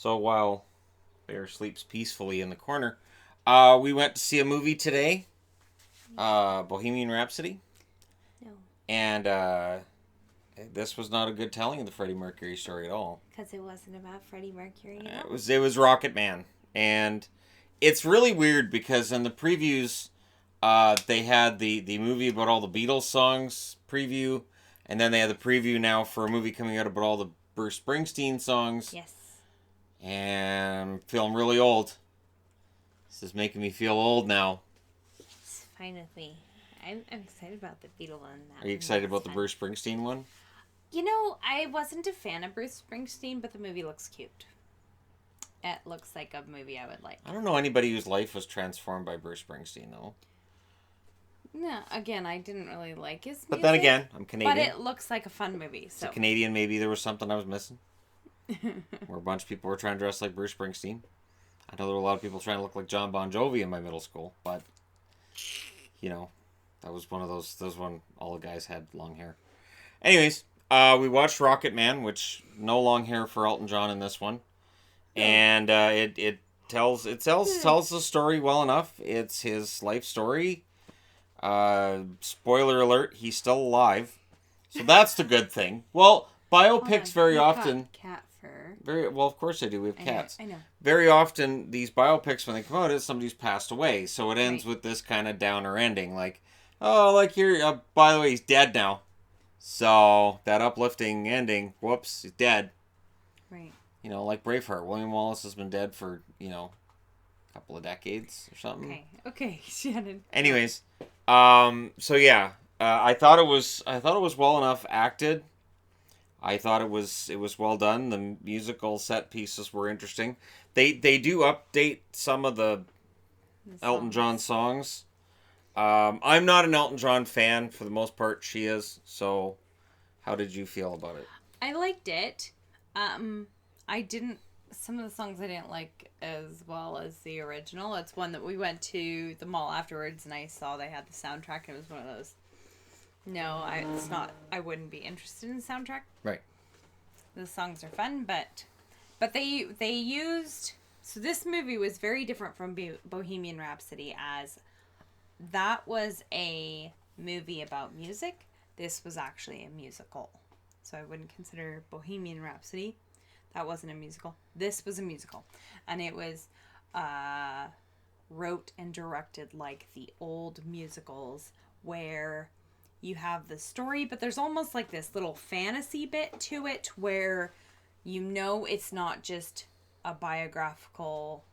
So while Bear sleeps peacefully in the corner, we went to see a movie today, Bohemian Rhapsody, No, and this was not a good telling of the Freddie Mercury story at all. because it wasn't about Freddie Mercury at It all. was Rocketman, and it's really weird because in the previews, they had the movie about all the Beatles songs preview, and then they had the preview now for a movie coming out about all the Bruce Springsteen songs. Yes. And I'm feeling really old. This is making me feel old now. It's fine with me. I'm excited about the Beatle one. Are you excited about the Bruce Springsteen one? You know, I wasn't a fan of Bruce Springsteen, but the movie looks cute. It looks like a movie I would like. I don't know anybody whose life was transformed by Bruce Springsteen, though. No, again, I didn't really like his music. But then again, I'm Canadian. But it looks like a fun movie. So Canadian, maybe there was something I was missing. Where a bunch of people were trying to dress like Bruce Springsteen. I know there were a lot of people trying to look like John Bon Jovi in my middle school, but that was one of those when all the guys had long hair. Anyways, we watched Rocketman, which no long hair for Elton John in this one, and it tells the story well enough. It's his life story. Spoiler alert: he's still alive, so that's the good thing. Well, biopics very often. Cat fur. Very well, of course they do. We have cats. I know. Very often, these biopics, when they come out, is somebody's passed away. So it ends with this kind of downer ending. Like, oh, like here, by the way, he's dead now. So that uplifting ending, whoops, he's dead. Right. Like Braveheart. William Wallace has been dead for, a couple of decades or something. Okay, Shannon. Anyways, so yeah, I thought it was well enough acted. I thought it was well done. The musical set pieces were interesting. They do update some of the Elton John songs. I'm not an Elton John fan for the most part. She is. So, how did you feel about it? I liked it. I didn't. Some of the songs I didn't like as well as the original. It's one that we went to the mall afterwards, and I saw they had the soundtrack. And it was one of those. No, it's not. I wouldn't be interested in the soundtrack. Right. The songs are fun, but they used. So this movie was very different from Bohemian Rhapsody, as that was a movie about music. This was actually a musical. So I wouldn't consider Bohemian Rhapsody. That wasn't a musical. This was a musical. And it was wrote and directed like the old musicals, where you have the story, but there's almost like this little fantasy bit to it where it's not just a biographical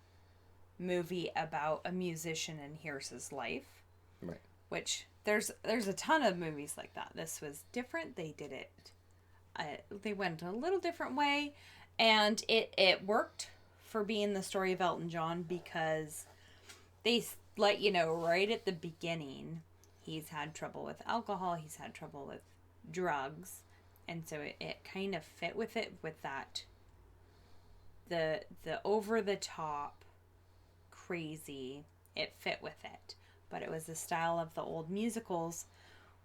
movie about a musician and here's his life. Right. Which there's a ton of movies like that. This was different. They did it. They went a little different way, and it worked for being the story of Elton John, because they let you know right at the beginning he's had trouble with alcohol, he's had trouble with drugs, and so it kind of fit with it, with that the over the top crazy, it fit with it. But it was the style of the old musicals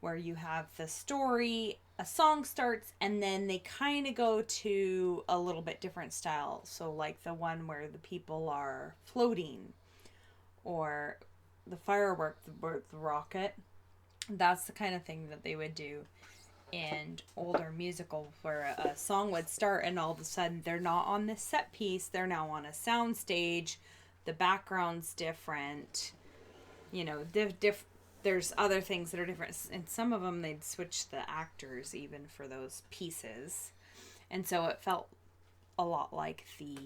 where you have the story, a song starts, and then they kind of go to a little bit different style. So like the one where the people are floating, or the firework, the rocket. That's the kind of thing that they would do in older musicals, where a song would start and all of a sudden they're not on this set piece, they're now on a sound stage, the background's different, there's other things that are different, and some of them they'd switch the actors even for those pieces, and so it felt a lot like the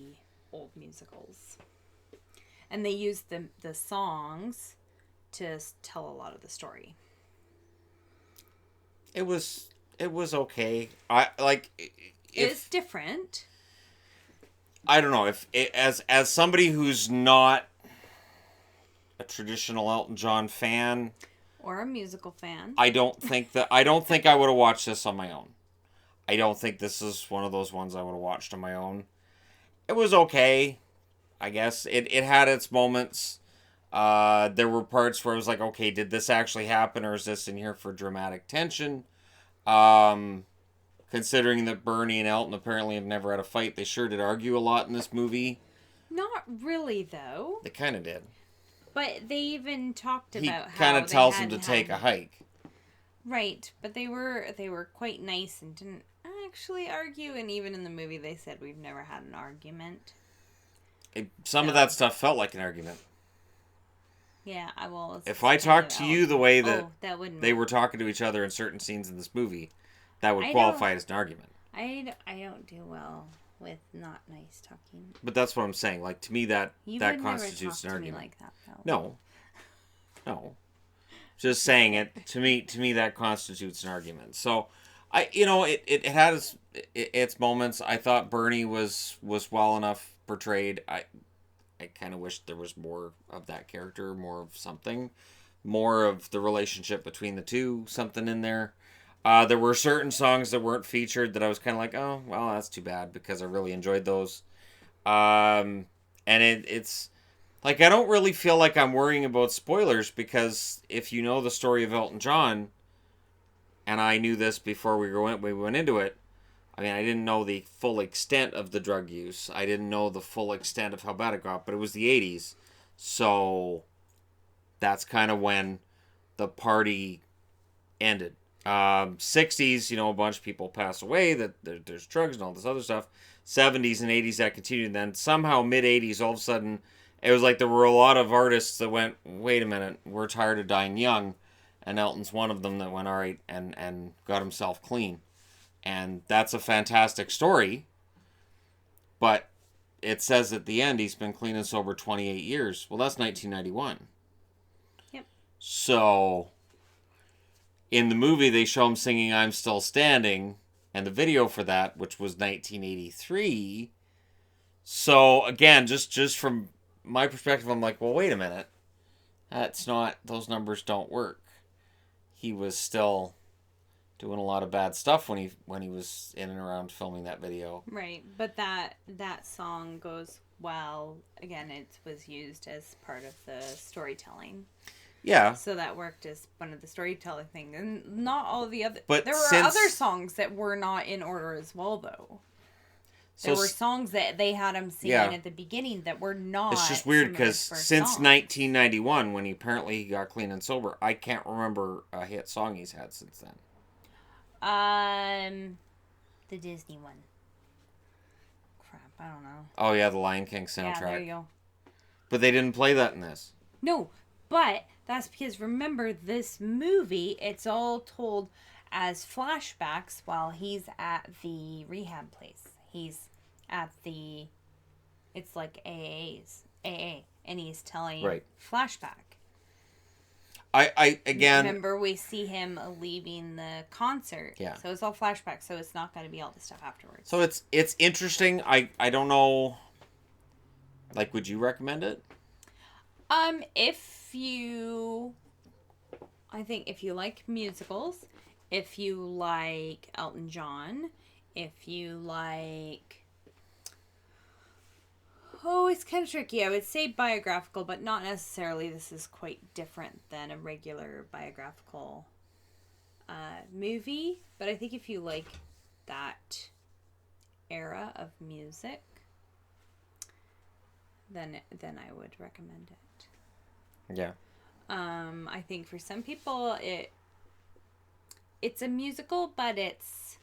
old musicals, and they used the songs to tell a lot of the story. It was okay. It's different. I don't know if as somebody who's not a traditional Elton John fan or a musical fan, I don't think I would have watched this on my own. I don't think this is one of those ones I would have watched on my own. It was okay, I guess. It had its moments. There were parts where I was like, okay, did this actually happen, or is this in here for dramatic tension? Kind considering that Bernie and Elton apparently have never had a fight. They sure did argue a lot in this movie. Not really, though. They kind of did. But they even talked He about kind how of they tells him to hadn't take a had... hike. Right, but they were quite nice and didn't actually argue. And even in the movie, they said we've never had an argument. Some of that stuff felt like an argument. Yeah, I will. If I talked to you the way that wouldn't they work. were talking to each other in certain scenes in this movie, that would I qualify don't- as an argument. I don't do well with not nice talking. But that's what I'm saying. Like, to me, that Would constitutes an never talk to me argument. like that, though. No. Just saying it. To me, that constitutes an argument. So, it had its moments. I thought Bernie was well enough portrayed. I kind of wish there was more of that character, more of something, more of the relationship between the two, something in there. There were certain songs that weren't featured that I was kind of like, oh, well, that's too bad because I really enjoyed those. And it's like, I don't really feel like I'm worrying about spoilers because if you know the story of Elton John, and I knew this before we went into it, I mean, I didn't know the full extent of the drug use. I didn't know the full extent of how bad it got, but it was the 80s. So that's kind of when the party ended. 60s, a bunch of people pass away, that there's drugs and all this other stuff. 70s and 80s that continued. And then somehow mid-80s, all of a sudden, it was like there were a lot of artists that went, wait a minute, we're tired of dying young. And Elton's one of them that went, all right, and got himself clean. And that's a fantastic story. But it says at the end he's been clean and sober 28 years. Well, that's 1991. Yep. So, in the movie, they show him singing I'm Still Standing. And the video for that, which was 1983. So, again, just from my perspective, I'm like, well, wait a minute. That's not, those numbers don't work. He was still doing a lot of bad stuff when he was in and around filming that video. Right, but that song goes well. Again, it was used as part of the storytelling. Yeah. So that worked as one of the storytelling things, and not all the other. But there were other songs that were not in order as well, though. There were songs that they had him singing at the beginning that were not. It's just weird because since 1991, when he got clean and sober, I can't remember a hit song he's had since then. The Disney one. Crap, I don't know. Oh yeah, the Lion King soundtrack. Yeah, there you go. But they didn't play that in this. No, but that's because remember this movie, it's all told as flashbacks while he's at the rehab place. He's at the, it's like AA, and he's telling flashback. I again remember we see him leaving the concert. Yeah. So it's all flashback. So it's not going to be all the stuff afterwards. So it's interesting. I don't know. Like, would you recommend it? I think if you like musicals, if you like Elton John, if you like... Oh, it's kind of tricky. I would say biographical, but not necessarily. This is quite different than a regular biographical movie. But I think if you like that era of music, then I would recommend it. Yeah. I think for some people it's a musical, but it's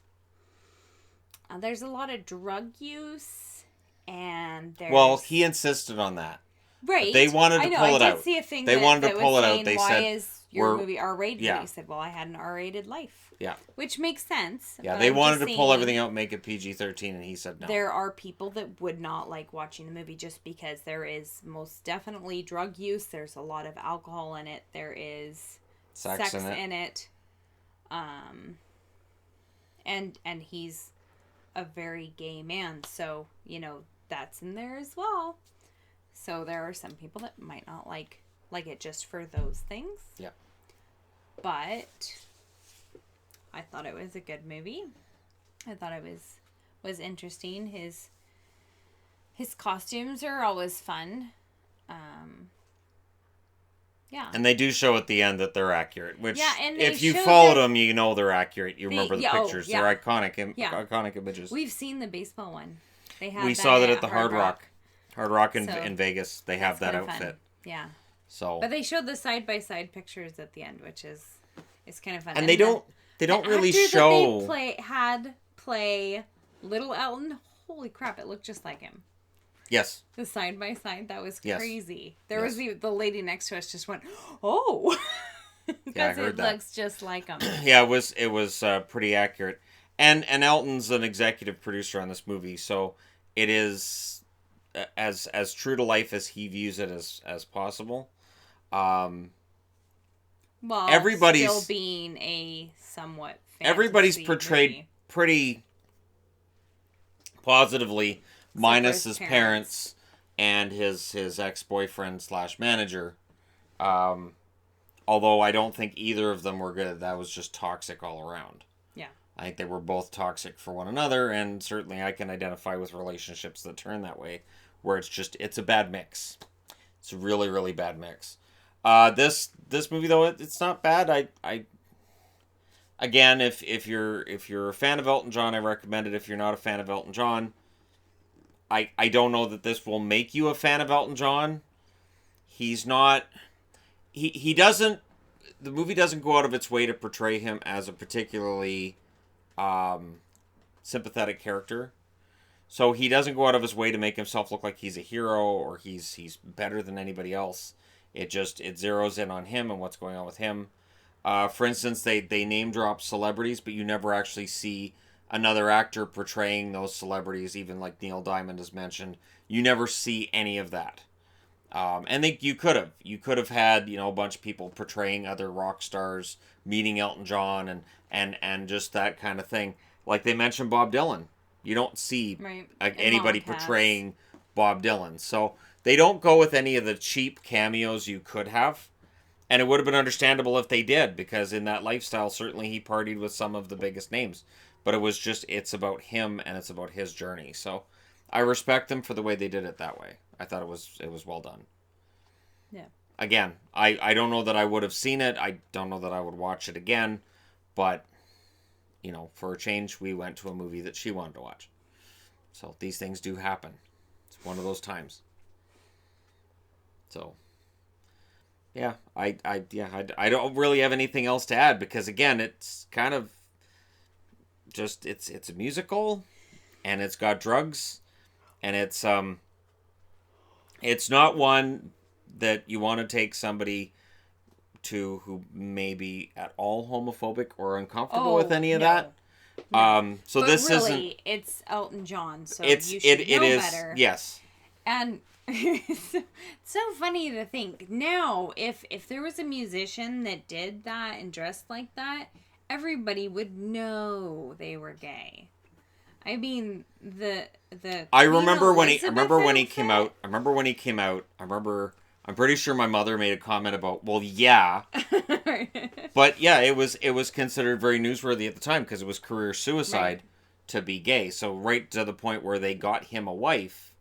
there's a lot of drug use, and there's... Well, he insisted on that. Right. But they wanted to pull it out. I did see a thing they wanted to pull it out. They said, why is your movie R-rated? Yeah. And he said, well, I had an R-rated life. Yeah. Which makes sense. Yeah, they wanted to pull everything out and make it PG-13, and he said no. There are people that would not like watching the movie just because there is most definitely drug use. There's a lot of alcohol in it. There is sex in it. And he's a very gay man, so, that's in there as well. So there are some people that might not like it just for those things. Yeah. But I thought it was a good movie. I thought it was interesting. His costumes are always fun. Yeah. And they do show at the end that they're accurate, which Yeah, and they if you show followed that them, you know they're accurate. You remember the yeah, oh, pictures. yeah. They're iconic, Yeah. iconic images. We've seen the baseball one. They We had saw that that at the Hard Rock. Hard Rock So in Vegas. They have that's that kind of outfit. fun. Yeah. So But they showed the side by side pictures at the end, which is kind of fun. and they don't really actor show that they play Little Elton. Holy crap! It looked just like him. Yes. The side by side, that was Yes. crazy. There Yes. was the lady next to us just went, "Oh," because Yeah, I heard it that. looks just like him. Yeah, it was pretty accurate. And Elton's an executive producer on this movie, so it is as true to life as he views it as possible. Um, While everybody's still being a somewhat everybody's fantasy portrayed movie. pretty positively, minus his his parents and his ex-boyfriend slash manager. Although I don't think either of them were good. That was just toxic all around. Yeah. I think they were both toxic for one another, and certainly I can identify with relationships that turn that way, where it's a bad mix. It's a really, really bad mix. This movie though, it's not bad. I again, if you're a fan of Elton John, I recommend it. If you're not a fan of Elton John, I don't know that this will make you a fan of Elton John. He's not. He doesn't. The movie doesn't go out of its way to portray him as a particularly sympathetic character. So he doesn't go out of his way to make himself look like he's a hero or he's better than anybody else. It zeroes in on him and what's going on with him. For instance, they name drop celebrities, but you never actually see another actor portraying those celebrities. Even like Neil Diamond has mentioned, you never see any of that. And you could have had a bunch of people portraying other rock stars, meeting Elton John and just that kind of thing. Like they mentioned Bob Dylan. You don't see anybody portraying Bob Dylan. So they don't go with any of the cheap cameos you could have. And it would have been understandable if they did, because in that lifestyle, certainly he partied with some of the biggest names. But it's about him and it's about his journey. So I respect them for the way they did it that way. I thought it was well done. Yeah. Again, I don't know that I would have seen it. I don't know that I would watch it again. But for a change, we went to a movie that she wanted to watch. So these things do happen. It's one of those times. So, yeah, I don't really have anything else to add because again, it's kind of just it's a musical, and it's got drugs, and it's not one that you want to take somebody to who may be at all homophobic or uncomfortable with any of that. No. So but this really, isn't. it's Elton John, so It's you should know is better. yes. And it's so funny to think now if there was a musician that did that and dressed like that, everybody would know they were gay. I mean I remember when he Elizabeth came out. I'm pretty sure my mother made a comment about, well, yeah. But yeah, it was considered very newsworthy at the time because it was career suicide to be gay. So right to the point where they got him a wife,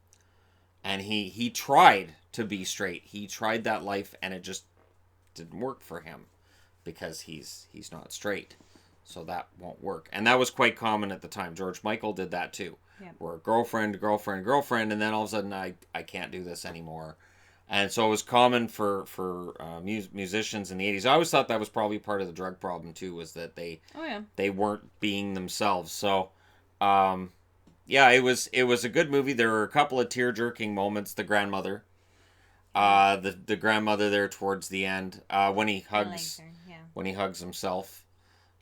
and he tried to be straight. He tried that life, and it just didn't work for him because he's not straight. So that won't work. And that was quite common at the time. George Michael did that too. Yeah. Where girlfriend, and then all of a sudden I can't do this anymore. And so it was common for musicians in the 80s. I always thought that was probably part of the drug problem too, was that they weren't being themselves. So yeah, it was a good movie. There were a couple of tear-jerking moments. The grandmother. The grandmother there towards the end, when he hugs when he hugs himself.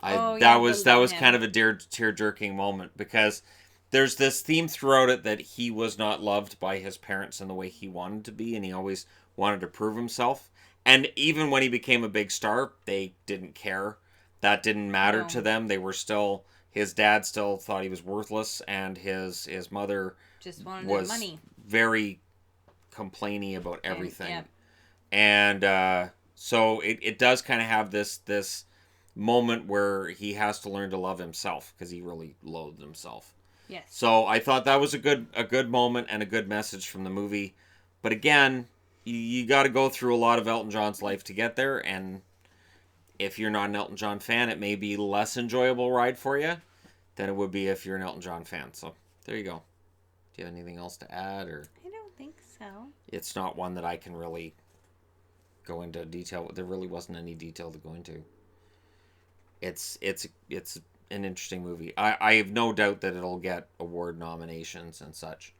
That was kind of a tear-jerking moment because there's this theme throughout it that he was not loved by his parents in the way he wanted to be, and he always wanted to prove himself. And even when he became a big star, they didn't care. That didn't matter to them. They were still, his dad still thought he was worthless, and his mother just wanted was money. Very complaining about everything. Yeah. And so it does kind of have this moment where he has to learn to love himself because he really loathed himself. Yes. So I thought that was a good moment and a good message from the movie. But again, you got to go through a lot of Elton John's life to get there, and if you're not an Elton John fan, it may be less enjoyable ride for you than it would be if you're an Elton John fan. So there you go. Do you have anything else to add, or I don't think so. it's not one that I can really go into detail? There really wasn't any detail to go into. It's an interesting movie. I have no doubt that it'll get award nominations and such.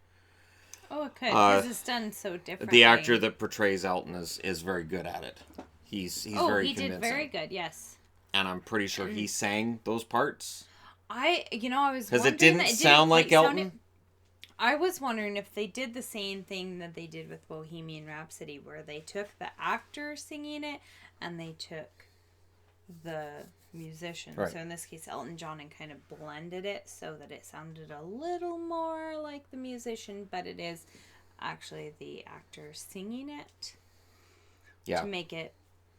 Oh, it could, because it's done so differently. The actor that portrays Elton is very good at it. He's very convincing. He did very good, yes. And I'm pretty sure he sang those parts. I was because it didn't sound like Elton. I was wondering if they did the same thing that they did with Bohemian Rhapsody, where they took the actor singing it and they took the musician. Right. So in this case, Elton John, and kind of blended it so that it sounded a little more like the musician, but it is actually the actor singing it. Yeah. To make it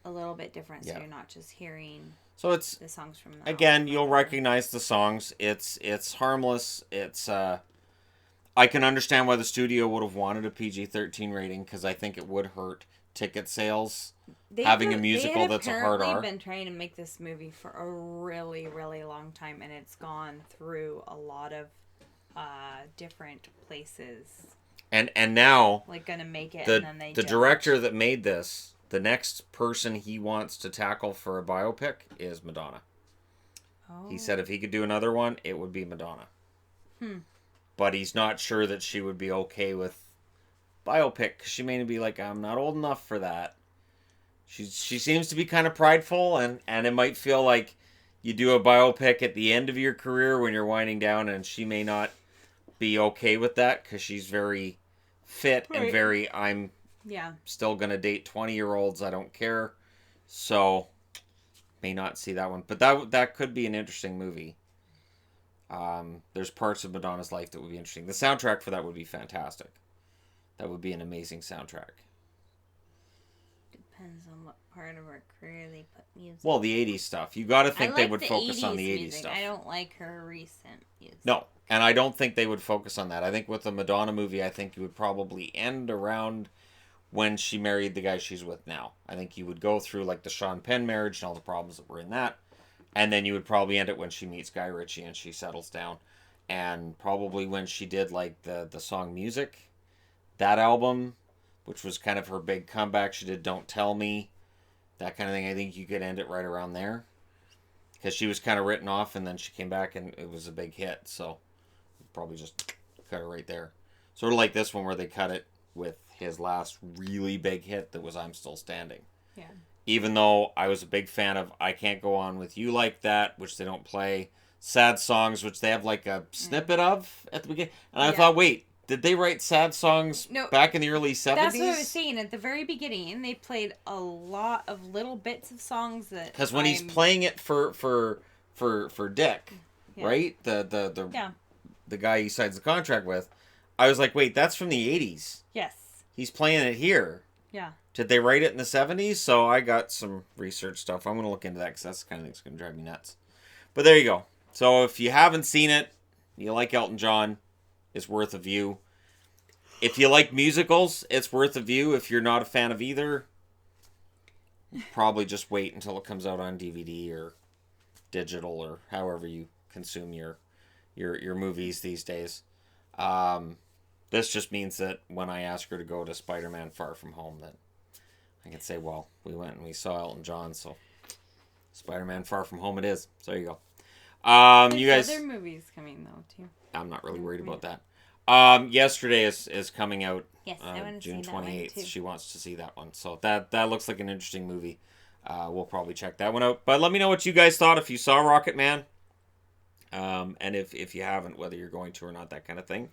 a little bit different, so Yeah. you're not just hearing so it's the songs from the again, album. you'll recognize the songs. It's harmless. It's I can understand why the studio would have wanted a PG-13 rating, because I think it would hurt ticket sales. Having a musical that's a hard R. They've been trying to make this movie for a really, really long time, and it's gone through a lot of different places. And now, like, gonna make it, and then they the director that made this, the next person he wants to tackle for a biopic is Madonna. Oh. He said if he could do another one, it would be Madonna. But he's not sure that she would be okay with biopic, because she may be like, I'm not old enough for that. She seems to be kind of prideful, and it might feel like you do a biopic at the end of your career when you're winding down, and she may not be okay with that, because she's very fit and very, I'm still going to date 20-year-olds, I don't care. So, may not see that one. But that could be an interesting movie. There's parts of Madonna's life that would be interesting. The soundtrack for that would be fantastic. That would be an amazing soundtrack. Depends on what part of her career they put music. Well, the 80s stuff. You got to think they would focus on the 80s music. stuff. I don't like her recent music. No, and I don't think they would focus on that. I think with the Madonna movie, I think you would probably end around when she married the guy she's with now. I think you would go through like the Sean Penn marriage and all the problems that were in that. And then you would probably end it when she meets Guy Ritchie and she settles down. And probably when she did like the song Music, that album, which was kind of her big comeback. She did Don't Tell Me, that kind of thing. I think you could end it right around there. Because she was kind of written off, and then she came back and it was a big hit. So probably just cut it right there. Sort of like this one where they cut it with his last really big hit that was I'm Still Standing. Yeah. Even though I was a big fan of I Can't Go On With You Like That, which they don't play. Sad Songs, which they have like a snippet of at the beginning. And I thought, wait, did they write sad songs back in the early 70s? That's what I was saying. At the very beginning, they played a lot of little bits of songs that... Because when he's playing it for Dick, right? The guy he signs the contract with, I was like, wait, that's from the 80s. Yes. He's playing it here. Yeah. Did they write it in the 70s? So I got some research stuff. I'm going to look into that because that's the kind of thing that's going to drive me nuts. But there you go. So if you haven't seen it, you like Elton John, it's worth a view. If you like musicals, it's worth a view. If you're not a fan of either, probably just wait until it comes out on DVD or digital or however you consume your movies these days. This just means that when I ask her to go to Spider-Man Far From Home, that I can say, well, we went and we saw Elton John, so Spider-Man Far From Home it is. So there you go. You guys, other movies coming though too. I'm not really worried about that. Yesterday is coming out. Yes, I want to June see that one 28th. too. She wants to see that one, so that looks like an interesting movie. We'll probably check that one out. But let me know what you guys thought if you saw Rocketman, and if you haven't, whether you're going to or not, that kind of thing.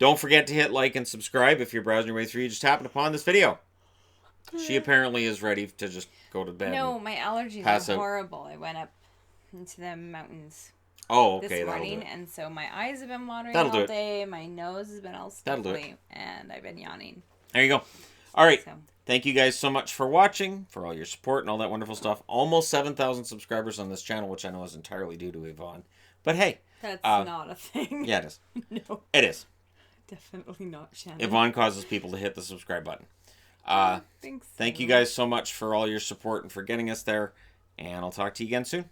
Don't forget to hit like and subscribe if you're browsing your way through. You just happened upon this video. She apparently is ready to just go to bed. No, my allergies are horrible. I went up into the mountains this morning, and so my eyes have been watering all day. My nose has been all sticky, and I've been yawning. There you go. All right. So. Thank you guys so much for watching, for all your support and all that wonderful stuff. Almost 7,000 subscribers on this channel, which I know is entirely due to Yvonne. But hey. That's not a thing. Yeah, it is. No. It is. Definitely not Shannon. Yvonne causes people to hit the subscribe button. Oh, thanks. Thank you guys so much for all your support and for getting us there. And I'll talk to you again soon.